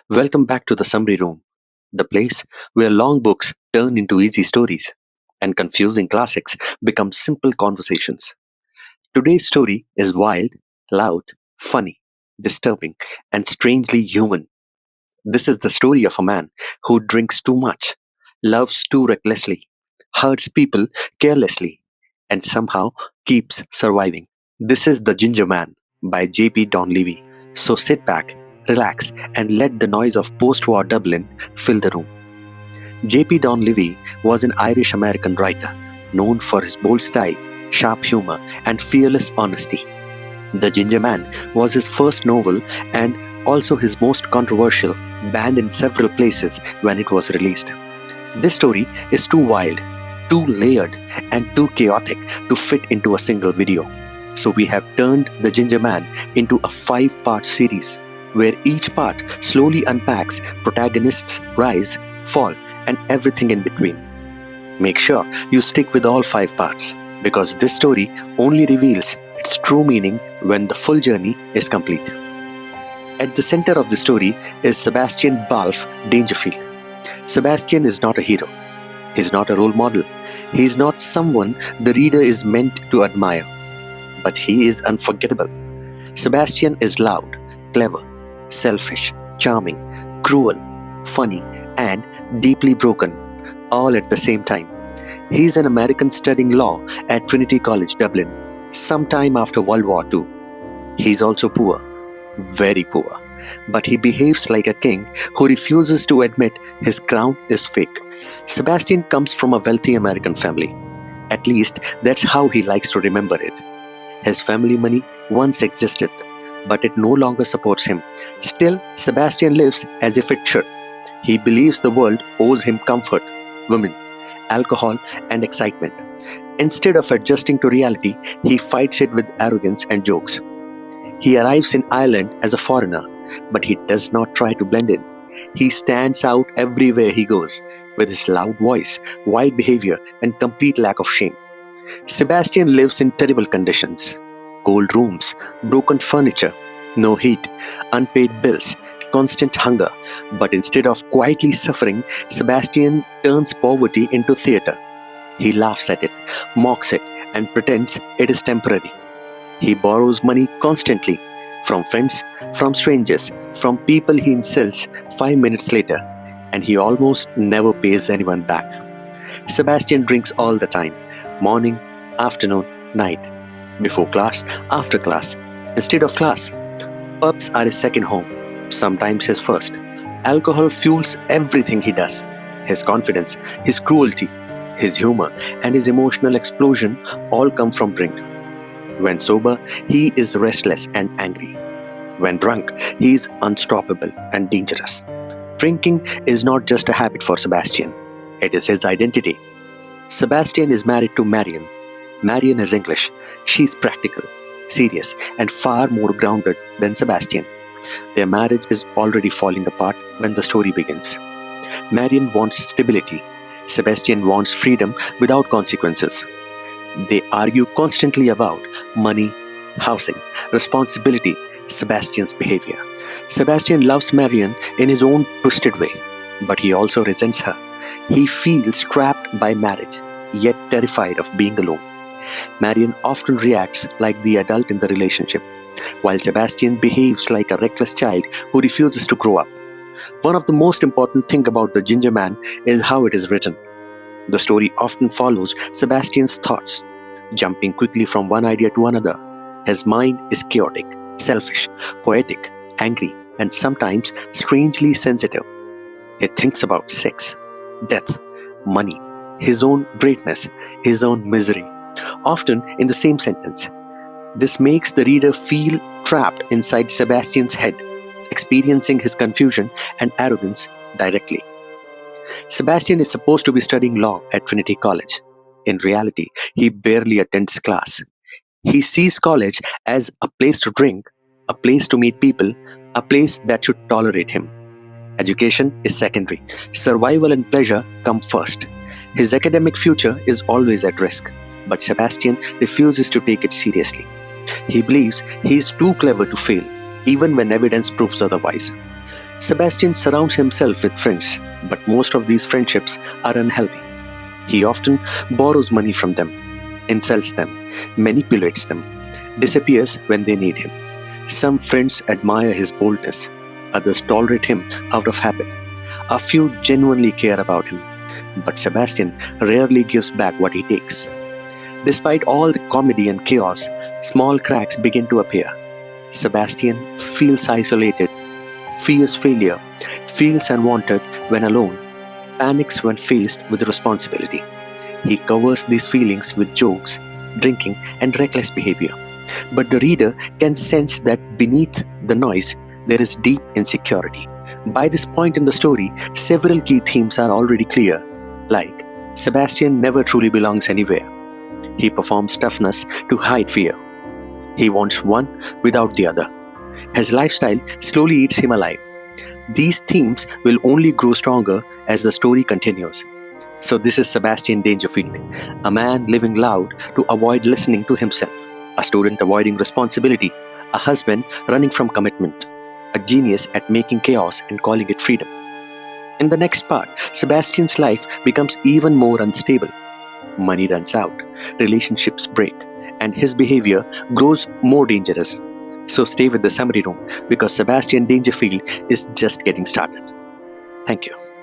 Welcome back to the summary room, the place where long books turn into easy stories and confusing classics become simple conversations. Today's story is wild, loud, funny, disturbing, and strangely human. This is the story of a man who drinks too much, loves too recklessly, hurts people carelessly, and somehow keeps surviving. This is The Ginger Man by J.P. Donleavy. So sit back, relax, and let the noise of post war Dublin fill the room. J.P. Donleavy was an Irish American writer known for his bold style, sharp humor, and fearless honesty. The Ginger Man was his first novel and also his most controversial, banned in several places when it was released. This story is too wild, too layered, and too chaotic to fit into a single video. So we have turned The Ginger Man into a 5-part series where each part slowly unpacks protagonists' rise, fall, and everything in between. Make sure you stick with all 5 parts because this story only reveals its true meaning when the full journey is complete. At the center of the story is Sebastian Dangerfield. Sebastian is not a hero. He's not a role model. He's not someone the reader is meant to admire. But he is unforgettable. Sebastian is loud, clever, selfish, charming, cruel, funny, and deeply broken, all at the same time. He's an American studying law at Trinity College, Dublin, sometime after World War II. He's also poor, very poor, but he behaves like a king who refuses to admit his crown is fake. Sebastian comes from a wealthy American family. At least that's how he likes to remember it. His family money once existed, but it no longer supports him. Still, Sebastian lives as if it should. He believes the world owes him comfort, women, alcohol, and excitement. Instead of adjusting to reality, he fights it with arrogance and jokes. He arrives in Ireland as a foreigner, but he does not try to blend in. He stands out everywhere he goes, with his loud voice, wild behavior, and complete lack of shame. Sebastian lives in terrible conditions. Cold rooms, broken furniture, no heat, unpaid bills, constant hunger. But instead of quietly suffering, Sebastian turns poverty into theater. He laughs at it, mocks it, and pretends it is temporary. He borrows money constantly from friends, from strangers, from people he insults 5 minutes later, and he almost never pays anyone back. Sebastian drinks all the time, morning, afternoon, night, before class, after class, instead of class. Pubs are his second home, sometimes his first. Alcohol fuels everything he does. His confidence, his cruelty, his humor, and his emotional explosion all come from drink. When sober, he is restless and angry. When drunk, he is unstoppable and dangerous. Drinking is not just a habit for Sebastian, it is his identity. Sebastian is married to Marion. Marion is English. She's practical, serious, and far more grounded than Sebastian. Their marriage is already falling apart when the story begins. Marion wants stability. Sebastian wants freedom without consequences. They argue constantly about money, housing, responsibility, Sebastian's behavior. Sebastian loves Marion in his own twisted way, but he also resents her. He feels trapped by marriage, yet terrified of being alone. Marion often reacts like the adult in the relationship, while Sebastian behaves like a reckless child who refuses to grow up. One of the most important things about The Ginger Man is how it is written. The story often follows Sebastian's thoughts, jumping quickly from one idea to another. His mind is chaotic, selfish, poetic, angry, and sometimes strangely sensitive. He thinks about sex, death, money, his own greatness, his own misery, often in the same sentence. This makes the reader feel trapped inside Sebastian's head, experiencing his confusion and arrogance directly. Sebastian is supposed to be studying law at Trinity College. In reality, he barely attends class. He sees college as a place to drink, a place to meet people, a place that should tolerate him. Education is secondary. Survival and pleasure come first. His academic future is always at risk, but Sebastian refuses to take it seriously. He believes he is too clever to fail, even when evidence proves otherwise. Sebastian surrounds himself with friends, but most of these friendships are unhealthy. He often borrows money from them, insults them, manipulates them, disappears when they need him. Some friends admire his boldness, others tolerate him out of habit. A few genuinely care about him, but Sebastian rarely gives back what he takes. Despite all the comedy and chaos, small cracks begin to appear. Sebastian feels isolated, fears failure, feels unwanted when alone, panics when faced with responsibility. He covers these feelings with jokes, drinking, and reckless behavior. But the reader can sense that beneath the noise, there is deep insecurity. By this point in the story, several key themes are already clear, like Sebastian never truly belongs anywhere. He performs toughness to hide fear. He wants one without the other. His lifestyle slowly eats him alive. These themes will only grow stronger as the story continues. So this is Sebastian Dangerfield, a man living loud to avoid listening to himself, a student avoiding responsibility, a husband running from commitment, a genius at making chaos and calling it freedom. In the next part, Sebastian's life becomes even more unstable. Money runs out, relationships break, and his behavior grows more dangerous. So stay with the summary room because Sebastian Dangerfield is just getting started. Thank you.